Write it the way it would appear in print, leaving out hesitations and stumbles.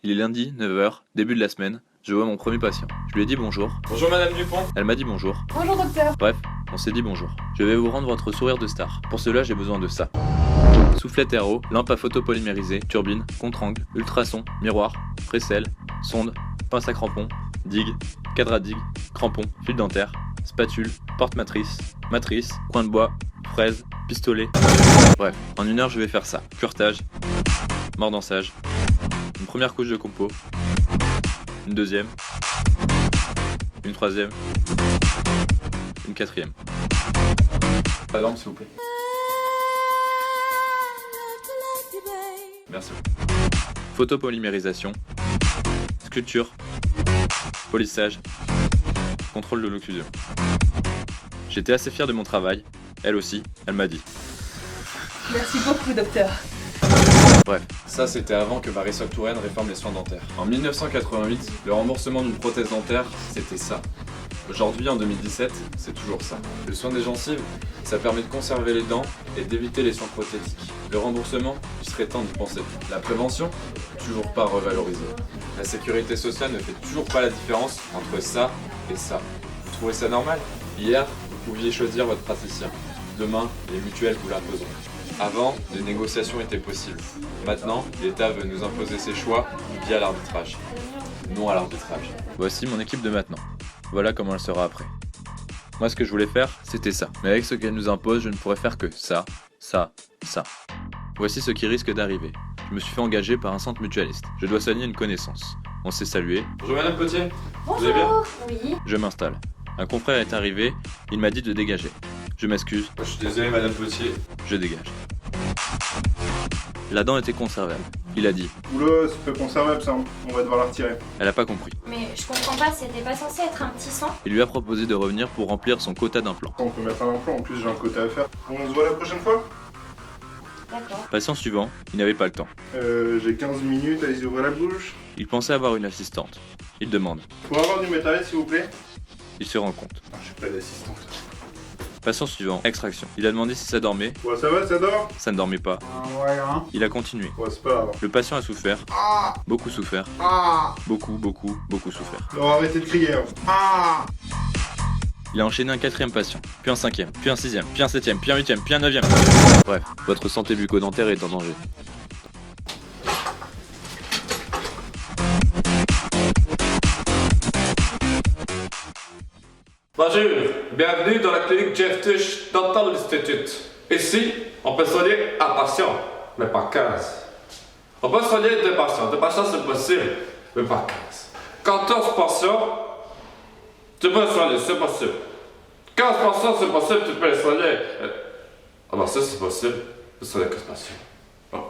Il est lundi, 9 h, début de la semaine, je vois mon premier patient. Je lui ai dit bonjour. Bonjour Madame Dupont. Elle m'a dit bonjour. Bonjour docteur. Bref, on s'est dit bonjour. Je vais vous rendre votre sourire de star. Pour cela, j'ai besoin de ça. Soufflette aéro, lampe à photo polymérisée, turbine, contre-angle, ultrason, miroir, précelle, sonde, pince à crampons, digue, cadre à digue, crampon, fil dentaire, spatule, porte-matrice, matrice, coin de bois, fraise, pistolet. Bref, en 1 heure je vais faire ça. Curetage, mordançage, une première couche de compo, une deuxième, une troisième, une quatrième. La lampe s'il vous plaît. Merci. Photopolymérisation, sculpture, polissage, contrôle de l'occlusion. J'étais assez fier de mon travail, elle aussi, elle m'a dit. Merci beaucoup docteur. Bref, Ça c'était avant que Varilhes-Touraine réforme les soins dentaires. En 1988, le remboursement d'une prothèse dentaire, c'était ça. Aujourd'hui, en 2017, c'est toujours ça. Le soin des gencives, ça permet de conserver les dents et d'éviter les soins prothétiques. Le remboursement, il serait temps d'y penser. La prévention, toujours pas revalorisée. La sécurité sociale ne fait toujours pas la différence entre ça et ça. Vous trouvez ça normal? Hier, vous pouviez choisir votre praticien. Demain, les mutuelles vous l'imposeront. Avant, des négociations étaient possibles. Maintenant, l'État veut nous imposer ses choix via l'arbitrage. Non à l'arbitrage. voici mon équipe de maintenant. Voilà comment elle sera après. Moi, ce que je voulais faire, c'était ça. Mais avec ce qu'elle nous impose, je ne pourrais faire que ça, ça, ça. Voici ce qui risque d'arriver. Je me suis fait engager par un centre mutualiste. Je dois soigner une connaissance. On s'est salué, Bonjour Madame Potier. Vous allez bien? Bonjour. Oui. je m'installe. Un confrère est arrivé, il m'a dit de dégager. Je m'excuse, Je suis désolé Madame Potier. je dégage. La dent était conservable. Il a dit. Oula, c'est pas conservable ça, on va devoir la retirer. Elle a pas compris. Mais je comprends pas, c'était pas censé être un petit sang? Il lui a proposé de revenir pour remplir son quota d'implants. On peut mettre un implant, en plus j'ai un côté à faire. On se voit la prochaine fois. D'accord. Patient suivant, il n'avait pas le temps. J'ai 15 minutes, allez-y ouvrez la bouche. Il pensait avoir une assistante. Il demande. Faut avoir du matériel s'il vous plaît. Il se rend compte. Ah, j'ai pas d'assistante. Patient suivant, extraction. Il a demandé si ça dormait. Ouais, ça va, ça dort? Ça ne dormait pas. Ouais, hein. Il a continué. Ouais, c'est pas grave. Le patient a souffert. Beaucoup souffert. Beaucoup souffert. Alors arrêtez de crier. Hein. Il a enchaîné un 4e patient, puis un 5e, puis un 6e, puis un 7e, puis un 8e, puis un 9e. Bref, votre santé bucco-dentaire est en danger. Bonjour, bienvenue dans la clinique Jeff Tush Dental Institute. Ici, on peut soigner un patient, mais pas 15. On peut soigner 2 patients c'est possible, mais pas 15. 14 patients, tu peux les soigner, c'est possible. 15 patients, c'est possible, tu peux les soigner. Ah bah ça c'est possible, de soigner 15 patients. Bon.